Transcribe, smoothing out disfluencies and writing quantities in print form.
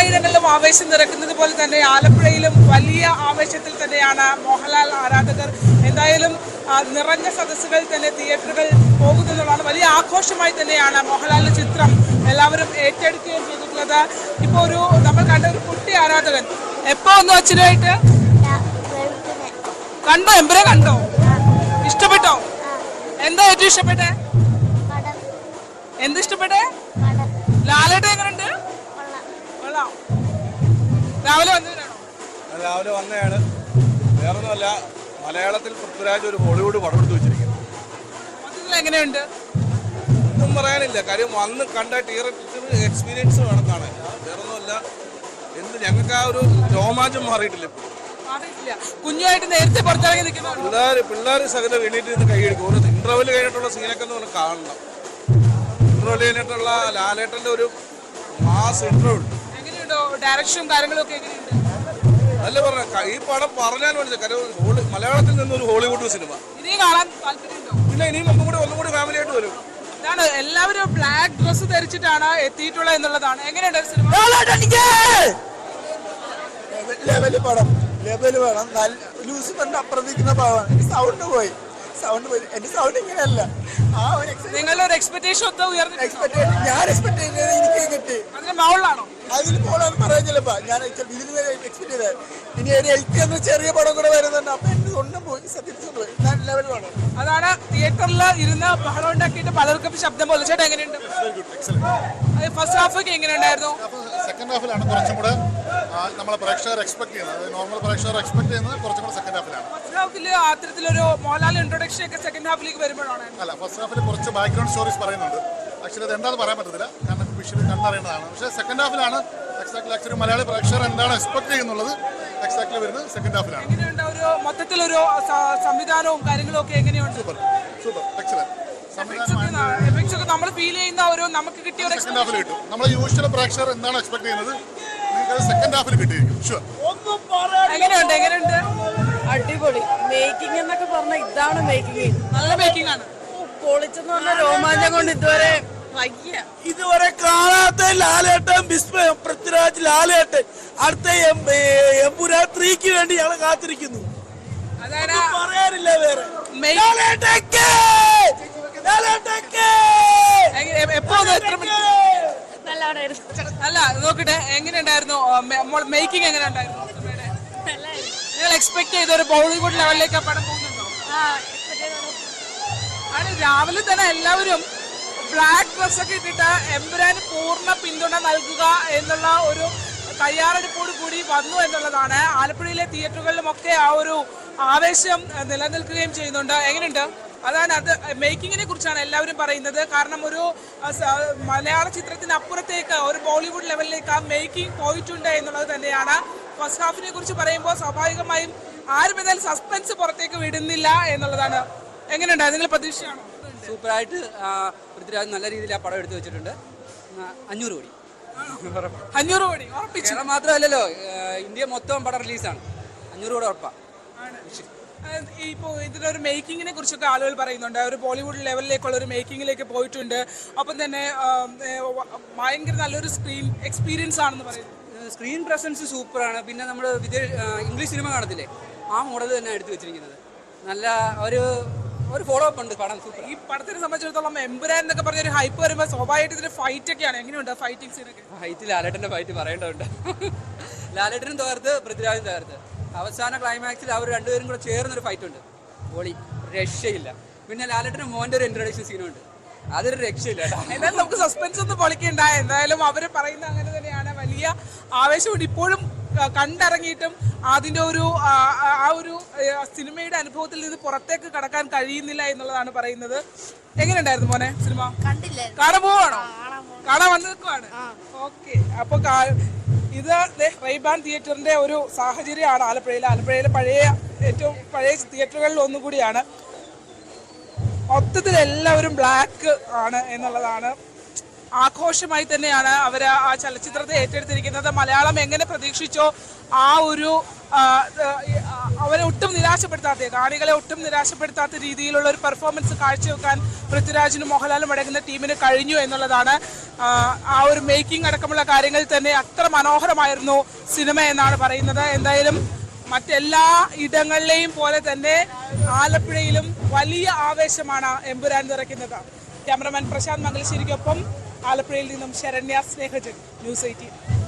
എല്ലായിടങ്ങളിലും ആവേശം നിറക്കുന്നത് പോലെ തന്നെ ആലപ്പുഴയിലും വലിയ ആവേശത്തിൽ തന്നെയാണ് മോഹൻലാൽ ആരാധകർ. എന്തായാലും നിറഞ്ഞ സദസ്സുകളിൽ തന്നെ തിയേറ്ററുകൾ പോകുന്നതാണ്. വലിയ ആഘോഷമായി തന്നെയാണ് മോഹൻലാലിന്റെ ചിത്രം എല്ലാവരും ഏറ്റെടുക്കുകയും ചെയ്തിട്ടുള്ളത്. ഇപ്പോൾ നമ്മൾ കണ്ട ഒരു കുട്ടി ആരാധകൻ എപ്പോ ഒന്ന് അച്ഛനായിട്ട് കണ്ടോ? എമ്പരെ കണ്ടോ? ഇഷ്ടപ്പെട്ടോ? എന്താ ഏറ്റവും ഇഷ്ടപ്പെട്ടെ? എന്ത് ഇഷ്ടപ്പെട്ടെ? ലാലേട്ട എങ്ങനെയുണ്ട്? കൊള്ളാം. രാവിലെ വന്നതാണോ? രാവിലെ വന്നതാണ്. വേറൊന്നുമല്ല, മലയാളത്തിൽ പൃഥ്വിരാജ് ഒരു ഹോളിവുഡ് പടം എടുത്ത് വെച്ചിരിക്കുന്നു. എങ്ങനെയുണ്ട്? ഒന്നും പറയാനില്ല. കാര്യം വന്ന് കണ്ട തിയേറ്റർ എക്സ്പീരിയൻസ് വേണം കാണാൻ. വേറൊന്നുമല്ല, ഞങ്ങൾക്ക് ആ ഒരു രോമാഞ്ചം മാറിയിട്ടില്ല. കുഞ്ഞുമായിട്ട് നേരത്തെ പുറത്തിറങ്ങി നിൽക്കുന്ന പിള്ളേർ സകലം എണീറ്റ് നിന്ന് കൈയെടുക്കും. ഒരു ഇന്റർവെൽ കഴിഞ്ഞിട്ടുള്ള സീനൊക്കെ ഒന്ന് കാണണം. ഇന്റർവെൽ കഴിഞ്ഞിട്ടുള്ള ലാലേട്ടന്റെ ഒരു മാസ് ഇന്റർവെൽ. ഡയറക്ഷനും കാര്യങ്ങളും ഒക്കെ എങ്ങനെയുണ്ട്? അല്ല പറഞ്ഞ ഈ പടം പറഞ്ഞാൽ മനസ്സിലായി. മലയാളത്തിൽ നിന്നൊരു ഹോളിവുഡ് സിനിമ ഇനി കാണാൻ താല്പര്യമുണ്ടോ? പിന്നെ ഇനിയും ഒന്നും കൂടി ഫാമിലി ആയിട്ട് വരും. ഇതാണ് എല്ലാവരും ബ്ലാക്ക് ഡ്രസ് ധരിച്ചിട്ടാണ് എത്തിയിട്ടുള്ളത് എന്നുള്ളതാണ്. എങ്ങനെയുണ്ട് സിനിമ? ലെവല് പടം, ലെവല് വേണം. ലൂസിഫറിന്റെ അപ്പുറത്തിരിക്കുന്ന പടമാണ്. സൗണ്ട് പോയി. എന്റെ സൗണ്ട് ഇങ്ങനെയല്ല. ആ ഒരു നിങ്ങളുടെ ഒരു എക്സ്പെക്ടേഷൻ ഞാൻ എക്സ്പെക്ട് ചെയ്യുന്നത് എനിക്ക് കിട്ടി. അതിന് മുകളിലാണോ? അതിൽ പോകാൻ പറയാൻ ചിലപ്പോ ഞാൻ ഇതിൽ എക്സ്പെക്ട് ചെയ്തത്. ഇനി ഒരു എൽക്ക് ചെറിയ പടം കൂടെ വരുന്നുണ്ട്. അപ്പൊ എന്റെ ഒന്നും പോയി, സത്യത്തിൽ പോയി. ലെവൽ വേണം. അതാണ് തിയേറ്ററിൽ ഇരുന്ന് ബഹളം ഉണ്ടാക്കിയിട്ട് പലർക്കും ശബ്ദം പോലെ. ചേട്ടാ എങ്ങനെയുണ്ട്? ഫസ്റ്റ് ഹാഫ് ഒക്കെ എങ്ങനെയുണ്ടായിരുന്നു? സെക്കൻഡ് ഹാഫിലാണ് കുറച്ചും കൂടെ നമ്മളെ പ്രേക്ഷകർ എക്സ്പെക്ട് ചെയ്യുന്നത്. നോർമൽ പ്രേക്ഷകർ എക്സ്പെക്ട് ചെയ്യുന്നത് കുറച്ചും കൂടെ സെക്കൻഡ് ഹാഫിലാണ്. ഫസ്റ്റ് ഹാഫിൽ അത്തരത്തിലൊരു മോഹൻലാൽ ഇൻട്രൊഡക്ഷൻ ഒക്കെ സെക്കൻഡ് ഹാഫിലേക്ക് വരുമ്പോഴാണ്. അല്ല, ഫസ്റ്റ് ഹാഫിൽ കുറച്ച് ബാക്ക്ഗ്രൗണ്ട് സ്റ്റോറീസ് പറയുന്നുണ്ട്. ആക്ച്വലി അത് എന്താണെന്ന് പറയാൻ പറ്റത്തില്ല, കാരണം വിഷ്വലി കണ്ടറിയേണ്ടതാണ്. പക്ഷേ സെക്കൻഡ് ഹാഫിലാണ് എക്സാക്ട്ലി ആക്ച്വലി മലയാളി പ്രേക്ഷകർ എന്താണ് എക്സ്പെക്ട് ചെയ്യുന്നുള്ളത് എക്സാക്ട്ലി വരുന്നത് സെക്കൻഡ് ഹാഫിലാണ്. എങ്ങനെയുണ്ട് ഒരു മൊത്തത്തിലൊരു സംവിധാനവും കാര്യങ്ങളും ഒക്കെ എങ്ങനെയുണ്ട്? Super excellent. നമ്മൾ ഫീൽ ചെയ്യുന്ന ഒരു നമുക്ക് കിട്ടിയ ഒരു സെക്കൻഡ് ഹാഫിൽ കിട്ടും. നമ്മൾ യൂഷ്വൽ പ്രേക്ഷകർ എന്താണ് എക്സ്പെക്ട് ചെയ്യുന്നത് നിങ്ങൾക്ക് സെക്കൻഡ് ഹാഫിൽ കിട്ടിയിരിക്കും. ഷുവർ. എങ്ങനെയുണ്ട്? അടിപൊളി. മേക്കിംഗ് എന്നൊക്കെ പറഞ്ഞ ഇതാണ് മേക്കിംഗ്. നല്ല മേക്കിംഗ് ആണ്. പൊളിച്ചെന്ന് പറഞ്ഞ രോമാഞ്ചം കൊണ്ട് ഇതുവരെ കാണാത്ത ലാലേട്ടൻ, വിസ്മയം, പൃഥ്വിരാജ്, ലാലേട്ടൻ. അടുത്ത എമ്പുരാൻ 3ക്ക് വേണ്ടി ഞങ്ങൾ കാത്തിരിക്കുന്നു. പറയാനില്ല വേറെ. അല്ല നോക്കട്ടെ, എങ്ങനെയുണ്ടായിരുന്നു മേക്കിംഗ്? എങ്ങനെയുണ്ടായിരുന്നു? നിങ്ങൾ എക്സ്പെക്ട് ചെയ്ത ഒരു ബോളിവുഡ് ലെവലിലേക്ക് ആ പടം പോകുന്നുണ്ടോ? രാവിലെ തന്നെ എല്ലാവരും ബ്ലാക്ക് ഡ്രസ്സൊക്കെ ഇട്ടിട്ട് എമ്പുരാന് പൂർണ്ണ പിന്തുണ നൽകുക എന്നുള്ള ഒരു തയ്യാറെടുപ്പോട് കൂടി വന്നു എന്നുള്ളതാണ്. ആലപ്പുഴയിലെ തിയേറ്ററുകളിലുമൊക്കെ ആ ഒരു ആവേശം നിലനിൽക്കുകയും ചെയ്യുന്നുണ്ട്. എങ്ങനെയുണ്ട്? അതാണ് അത് മേക്കിങ്ങിനെ കുറിച്ചാണ് എല്ലാവരും പറയുന്നത്. കാരണം ഒരു മലയാള ചിത്രത്തിന് അപ്പുറത്തേക്ക് ഒരു ബോളിവുഡ് ലെവലിലേക്ക് ആ മേക്കിംഗ് പോയിട്ടുണ്ട് എന്നുള്ളത് തന്നെയാണ്. ഫസ്റ്റ് ഹാഫിനെ കുറിച്ച് പറയുമ്പോൾ സ്വാഭാവികമായും ആരും ഏതായാലും സസ്പെൻസ് പുറത്തേക്ക് വിടുന്നില്ല എന്നുള്ളതാണ്. എങ്ങനെയുണ്ടായി? നിങ്ങൾ പ്രതീക്ഷയാണോ? സൂപ്പറായിട്ട് പൃഥ്വിരാജ് നല്ല രീതിയിൽ ആ പടം എടുത്തു വെച്ചിട്ടുണ്ട്. 500 കോടി. 500 കോടി ഉറപ്പിച്ചു. മാത്രമല്ലല്ലോ, ഇന്ത്യ മൊത്തം പടം റിലീസാണ്. 500 കോടി ഉറപ്പാണ്. ഇപ്പോൾ ഇതിലൊരു മേക്കിങ്ങിനെ കുറിച്ചൊക്കെ ആളുകൾ പറയുന്നുണ്ട്. ഒരു ബോളിവുഡ് ലെവലിലേക്കുള്ള ഒരു മേക്കിങ്ങിലേക്ക് പോയിട്ടുണ്ട്. അപ്പം തന്നെ ഭയങ്കര നല്ലൊരു സ്ക്രീൻ എക്സ്പീരിയൻസ് ആണെന്ന് പറയുന്നത്. സ്ക്രീൻ പ്രസൻസ് സൂപ്പറാണ്. പിന്നെ നമ്മൾ ഇംഗ്ലീഷ് സിനിമ കാണത്തില്ലേ, ആ മോഡൽ തന്നെ എടുത്തു വെച്ചിരിക്കുന്നത്. നല്ല ഒരു ഫോളോ അപ്പ് ഉണ്ട് പടം. സൂപ്പർ. ഈ പടത്തിനെ സംബന്ധിച്ചിടത്തോളം എമ്പുരാൻ എന്നൊക്കെ പറഞ്ഞൊരു ഹൈപ്പ് വരുമ്പോൾ സ്വാഭാവികമായിട്ട് ഇതിന്റെ ഫൈറ്റ് ഒക്കെയാണ്. എങ്ങനെയുണ്ട് ഫൈറ്റിംഗ് സീനൊക്കെ? ഫൈറ്റ് ലാലേട്ടൻ്റെ ഫൈറ്റ് പറയേണ്ടതുണ്ട്. ലാലേട്ടനും തകർത്ത് പൃഥ്വിരാജും തകർത്ത്. അവസാന ക്ലൈമാക്സിൽ അവർ രണ്ടുപേരും കൂടെ ചേർന്നൊരു ഫൈറ്റ് ഉണ്ട്. പൊളി, രക്ഷയില്ല. പിന്നെ ലാലേട്ടന് മോൻ്റെ ഒരു ഇൻട്രൊഡക്ഷൻ സീനുണ്ട്, അതൊരു രക്ഷയില്ല. എന്തായാലും നമുക്ക് സസ്പെൻസ് ഒന്നും പൊളിക്കണ്ട. എന്തായാലും അവർ പറയുന്ന അങ്ങനെ തന്നെയാണ്. വലിയ ആവേശമുണ്ട്. ഇപ്പോഴും കണ്ടിറങ്ങിയിട്ടും അതിൻ്റെ ആ ഒരു സിനിമയുടെ അനുഭവത്തിൽ നിന്ന് പുറത്തേക്ക് കടക്കാൻ കഴിയുന്നില്ല എന്നുള്ളതാണ് പറയുന്നത്. എങ്ങനെയുണ്ടായിരുന്നു മോനെ സിനിമ? കാണാൻ പോവാണോ? കാണാൻ വന്നു നിൽക്കുവാണ്. ഓക്കെ. അപ്പൊ ഇത് റൈബാൻ തിയേറ്ററിന്റെ ഒരു സാഹചര്യമാണ് ആലപ്പുഴയിലെ ഏറ്റവും പഴയ തിയേറ്ററുകളിൽ ഒന്നുകൂടിയാണ്. മൊത്തത്തിൽ എല്ലാവരും ബ്ലാക്ക് ആണ് എന്നുള്ളതാണ്. ആഘോഷമായി തന്നെയാണ് അവർ ആ ചലച്ചിത്രത്തെ ഏറ്റെടുത്തിരിക്കുന്നത്. മലയാളം എങ്ങനെ പ്രതീക്ഷിച്ചോ ആ ഒരു അവരെ ഒട്ടും നിരാശപ്പെടുത്താത്ത, കാണികളെ ഒട്ടും നിരാശപ്പെടുത്താത്ത രീതിയിലുള്ള ഒരു പെർഫോമൻസ് കാഴ്ചവെക്കാൻ പൃഥ്വിരാജിനും മോഹൻലാലും അടങ്ങുന്ന ടീമിന് കഴിഞ്ഞു എന്നുള്ളതാണ്. ആ ഒരു മേക്കിംഗ് അടക്കമുള്ള കാര്യങ്ങൾ തന്നെ അത്ര മനോഹരമായിരുന്നു സിനിമ എന്നാണ് പറയുന്നത്. എന്തായാലും മറ്റെല്ലാ ഇടങ്ങളിലെയും പോലെ തന്നെ ആലപ്പുഴയിലും വലിയ ആവേശമാണ് എമ്പുരാൻ നിറയ്ക്കുന്നത്. ക്യാമറമാൻ പ്രശാന്ത് മംഗലശ്ശേരിക്കൊപ്പം ആലപ്പുഴയിൽ നിന്നും ശരണ്യ സ്നേഹജൻ, ന്യൂസ് 18.